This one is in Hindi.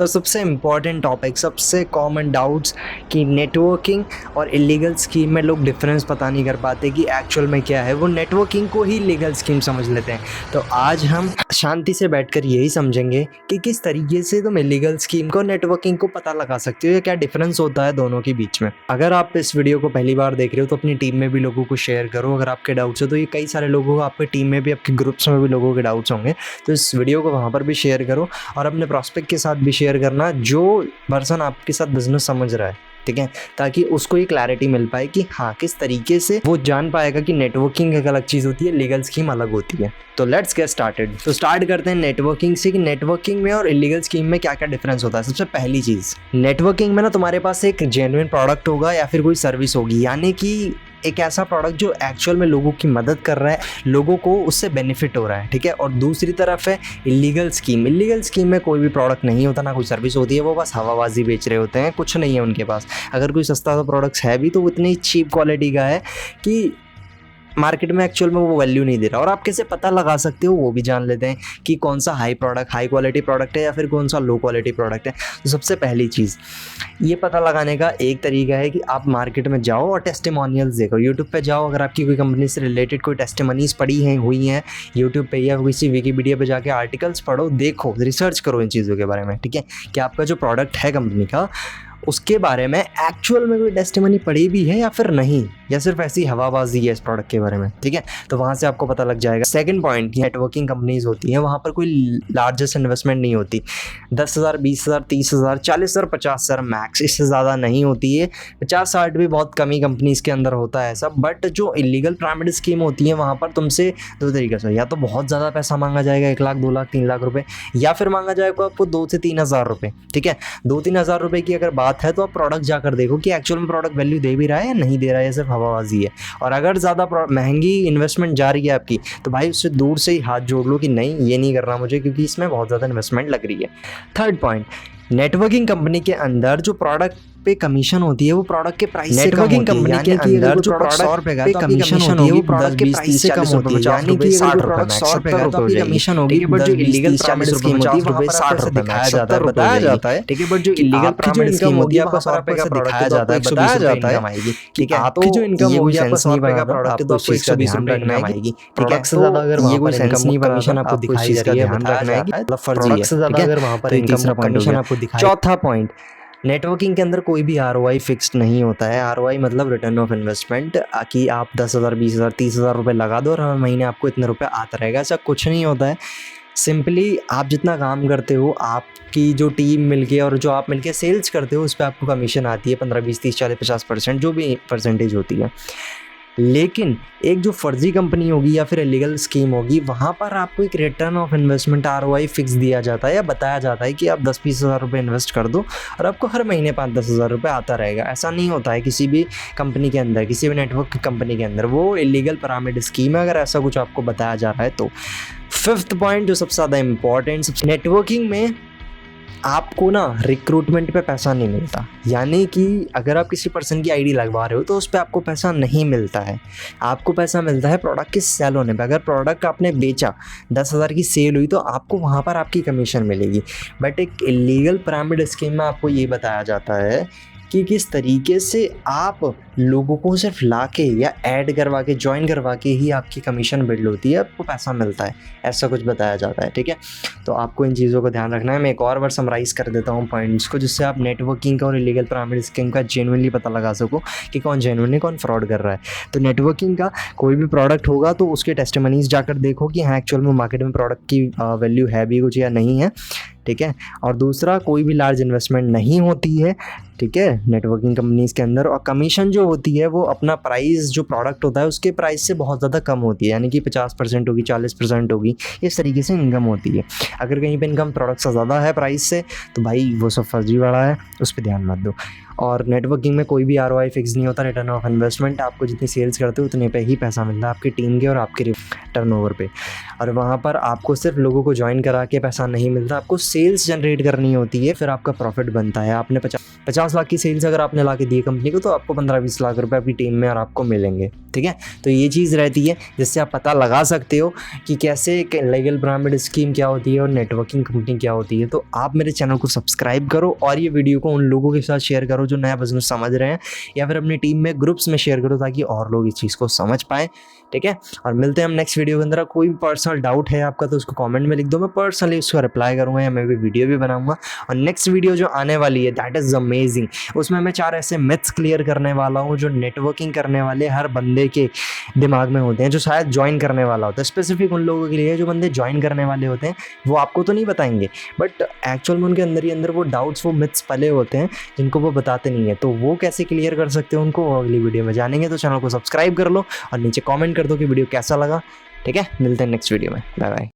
तो सबसे इम्पॉर्टेंट टॉपिक, सबसे कॉमन डाउट्स कि नेटवर्किंग और इलीगल स्कीम में लोग डिफरेंस पता नहीं कर पाते कि एक्चुअल में क्या है। वो नेटवर्किंग को ही लीगल स्कीम समझ लेते हैं। तो आज हम शांति से बैठकर यही समझेंगे कि किस तरीके से तुम इलीगल स्कीम को, नेटवर्किंग को पता लगा सकते हो या क्या डिफरेंस होता है दोनों के बीच में। अगर आप इस वीडियो को पहली बार देख रहे हो तो अपनी टीम में भी लोगों को शेयर करो। अगर आपके डाउट्स हो तो ये कई सारे लोगों को, आपकी टीम में भी, आपके ग्रुप्स में भी लोगों के डाउट्स होंगे, तो इस वीडियो को वहाँ पर भी शेयर करो और अपने प्रॉस्पेक्ट के साथ भी शेयर करना जो पर्सन आपके साथ बिजनेस समझ रहा है, ठीक है, ताकि उसको ये क्लैरिटी मिल पाए कि हाँ किस तरीके से वो जान पाएगा कि नेटवर्किंग एक अलग चीज़ होती है, लीगल स्कीम अलग होती है। तो लेट्स गेट स्टार्टेड। तो स्टार्ट करते हैं नेटवर्किंग से कि नेटवर्किंग में और इलीगल स्कीम में क्या क्या डिफरेंस होता है। सबसे पहली चीज़, नेटवर्किंग में ना तुम्हारे पास एक जेन्युइन प्रोडक्ट होगा या फिर कोई सर्विस होगी, यानी कि एक ऐसा प्रोडक्ट जो एक्चुअल में लोगों की मदद कर रहा है, लोगों को उससे बेनिफिट हो रहा है, ठीक है। और दूसरी तरफ है इलीगल स्कीम। इलीगल स्कीम में कोई भी प्रोडक्ट नहीं होता, ना कोई सर्विस होती है, वो बस हवाबाजी बेच रहे होते हैं, कुछ नहीं है उनके पास। अगर कोई सस्ता सा प्रोडक्ट्स है भी तो वो इतनी चीप क्वालिटी का है कि मार्केट में एक्चुअल में वो वैल्यू नहीं दे रहा। और आप कैसे पता लगा सकते हो वो भी जान लेते हैं कि कौन सा हाई क्वालिटी प्रोडक्ट है या फिर कौन सा लो क्वालिटी प्रोडक्ट है। तो सबसे पहली चीज़ ये पता लगाने का एक तरीका है कि आप मार्केट में जाओ और टेस्टिमोनियल्स देखो। यूट्यूब पे जाओ, अगर आपकी कोई कंपनी से रिलेटेड कोई टेस्टिमोनीज पड़ी हैं, हुई हैं यूट्यूब पे या किसी विकिपीडिया पे जाके आर्टिकल्स पढ़ो, देखो, रिसर्च करो इन चीज़ों के बारे में, ठीक है, कि आपका जो प्रोडक्ट है कंपनी का उसके बारे में एक्चुअल में कोई टेस्टिमनी पड़ी भी है या फिर नहीं, या सिर्फ ऐसी हवाबाजी है इस प्रोडक्ट के बारे में, ठीक है। तो वहाँ से आपको पता लग जाएगा। सेकंड पॉइंट, नेटवर्किंग कंपनीज होती हैं, वहाँ पर कोई लार्जेस्ट इन्वेस्टमेंट नहीं होती। 10,000, 20,000, 30,000, 40,000, 50,000 मैक्स, इससे ज़्यादा नहीं होती है। 50-60 भी बहुत कम ही कंपनीज़ के अंदर होता है ऐसा। बट जो इलीगल पिरामिड स्कीम होती है वहाँ पर तुमसे दो तरीके से, या तो बहुत ज़्यादा पैसा मांगा जाएगा, 1 लाख, 2 लाख, 3 लाख रुपये, या फिर मांगा जाएगा आपको 2 से 3 हज़ार रुपये, ठीक है। 2-3 हज़ार रुपये की अगर बात है तो आप प्रोडक्ट जाकर देखो कि एक्चुअल में प्रोडक्ट वैल्यू दे भी रहा है या नहीं दे रहा है, सिर्फ हवाबाजी है। और अगर ज़्यादा महंगी इन्वेस्टमेंट जा रही है आपकी तो भाई उससे दूर से ही हाथ जोड़ लो कि नहीं, ये नहीं करना मुझे, क्योंकि इसमें बहुत ज़्यादा इन्वेस्टमेंट लग रही है। थर्ड पॉइंट, नेटवर्किंग कंपनी के अंदर जो प्रोडक्ट पे कमीशन होती है वो प्रोडक्ट के प्राइस से कम होती है। कंपनी के अंदर जो प्रोडक्ट 100 रुपए का तो कमीशन होती है वो प्रोडक्ट के प्राइस से कम होती है, यानी कि 60 रुपए, 100 रुपए का तो कमीशन होगी। बट जो इलीगल पिरामिड स्कीम होती है वहाँ पर 60 रुपए दिखाया जाता है, बताया जाता है, ठीक है। बट जो इलीगल पिरामिड स्कीम होती है आपको 100 रुपए का दिखाया जाता है, बताया जाता है, ठीक है। आपकी जो इनकम होगी आपको 100 रुपए का प्रोडक्ट तो आपको 120 रुपए इनकम आएगी, ठीक है। तो ये कोई सेंस नहीं, कमीशन आपको दिखाई जा रही है, ध्यान रखना है कि मतलब फर्जी है, ठीक है। अगर वहाँ पर इनकम कमीशन आपको दिखाई। चौथा पॉइंट, नेटवर्किंग के अंदर कोई भी ROI फिक्स्ड नहीं होता है। ROI मतलब रिटर्न ऑफ इन्वेस्टमेंट, कि आप 10,000, 20,000, 30,000 रुपये लगा दो और हर महीने आपको इतने रुपये आता रहेगा, ऐसा कुछ नहीं होता है। सिंपली आप जितना काम करते हो, आपकी जो टीम मिलके और जो आप मिलके सेल्स करते हो उस पर आपको कमीशन आती है 15, 20, 30, 40, 50%, जो भी परसेंटेज होती है। लेकिन एक जो फर्जी कंपनी होगी या फिर इलीगल स्कीम होगी वहाँ पर आपको एक return of investment ROI fix दिया जाता है या बताया जाता है कि आप 10-20 हज़ार रुपये इन्वेस्ट कर दो और आपको हर महीने 5-10 हज़ार रुपये आता रहेगा। ऐसा नहीं होता है किसी भी कंपनी के अंदर, किसी भी नेटवर्क कंपनी के अंदर। वो इलीगल पिरामिड स्कीम है अगर ऐसा कुछ आपको बताया जा रहा है तो। फिफ्थ पॉइंट जो सबसे ज़्यादा इंपॉर्टेंट, नेटवर्किंग में आपको ना रिक्रूटमेंट पे पैसा नहीं मिलता, यानी कि अगर आप किसी पर्सन की आईडी लगवा रहे हो तो उस पर आपको पैसा नहीं मिलता है। आपको पैसा मिलता है प्रोडक्ट के सेल होने पे। अगर प्रोडक्ट आपने बेचा, 10,000 की सेल हुई तो आपको वहाँ पर आपकी कमीशन मिलेगी। बट एक इलीगल पिरामिड स्कीम में आपको ये बताया जाता है कि किस तरीके से आप लोगों को सिर्फ लाके या ऐड करवा के, ज्वाइन करवा के ही आपकी कमीशन बिल्ड होती है, आपको पैसा मिलता है, ऐसा कुछ बताया जाता है, ठीक है। तो आपको इन चीज़ों को ध्यान रखना है। मैं एक और बार समराइज़ कर देता हूँ पॉइंट्स को, जिससे आप नेटवर्किंग का और इलीगल पिरामिड स्कीम का जेन्युइनली पता लगा सको कि कौन जेन्युइन है, कौन फ्रॉड कर रहा है। तो नेटवर्किंग का कोई भी प्रोडक्ट होगा तो उसके टेस्टिमनीज जाकर देखो कि हाँ एक्चुअल में मार्केट में प्रोडक्ट की वैल्यू है भी कुछ या नहीं है, ठीक है। और दूसरा, कोई भी लार्ज इन्वेस्टमेंट नहीं होती है, ठीक है, नेटवर्किंग कंपनीज़ के अंदर। और कमीशन जो होती है वो अपना प्राइस, जो प्रोडक्ट होता है उसके प्राइस से बहुत ज़्यादा कम होती है, यानी कि 50% होगी, 40% होगी, इस तरीके से इनकम होती है। अगर कहीं पे इनकम प्रोडक्ट से ज़्यादा है प्राइस से तो भाई वो सब फर्जी वाला है, उस पर ध्यान मत दो। और नेटवर्किंग में कोई भी ROI फिक्स नहीं होता, रिटर्न ऑफ इन्वेस्टमेंट। आपको जितनी सेल्स करते हो उतने पे ही पैसा मिलता है आपकी टीम के और आपके टर्नओवर पे। और वहाँ पर आपको सिर्फ लोगों को ज्वाइन करा के पैसा नहीं मिलता, आपको सेल्स जनरेट करनी होती है, फिर आपका प्रॉफिट बनता है। आपने 50 लाख की सेल्स अगर आपने ला के दी कंपनी को, तो आपको 15-20 लाख रुपए आपकी टीम में और आपको मिलेंगे, ठीक है। तो ये चीज़ रहती है जिससे आप पता लगा सकते हो कि कैसे लीगल पिरामिड स्कीम क्या होती है और नेटवर्किंग कंपनी क्या होती है। तो आप मेरे चैनल को सब्सक्राइब करो और ये वीडियो को उन लोगों के साथ शेयर करो जो नया बिजनेस समझ रहे हैं, या फिर अपनी टीम में ग्रुप्स में शेयर करो ताकि और लोग इस चीज़ को समझ पाएँ, ठीक है। और मिलते हैं हम नेक्स्ट वीडियो के अंदर। कोई भी पर्सनल डाउट है आपका तो उसको कमेंट में लिख दो, मैं पर्सनली उसको रिप्लाई करूँगा या मैं भी वीडियो भी बनाऊँगा। और नेक्स्ट वीडियो जो आने वाली है दैट इज़ अमेजिंग, उसमें मैं 4 ऐसे मिथ्स क्लियर करने वाला हूँ जो नेटवर्किंग करने वाले हर बंदे के दिमाग में होते हैं, जो शायद ज्वाइन करने वाला होता है। स्पेसिफिक उन लोगों के लिए जो बंदे ज्वाइन करने वाले होते हैं, वो आपको तो नहीं बताएंगे, बट एक्चुअल में उनके अंदर ही अंदर वो डाउट्स, वो मिथ्स पले होते हैं जिनको वो बताते नहीं है। तो वो कैसे क्लियर कर सकते हो उनको अगली वीडियो में जानेंगे। तो चैनल को सब्सक्राइब कर लो और नीचे कॉमेंट कर दो कि वीडियो कैसा लगा, ठीक है। मिलते हैं नेक्स्ट वीडियो में, बाय बाय।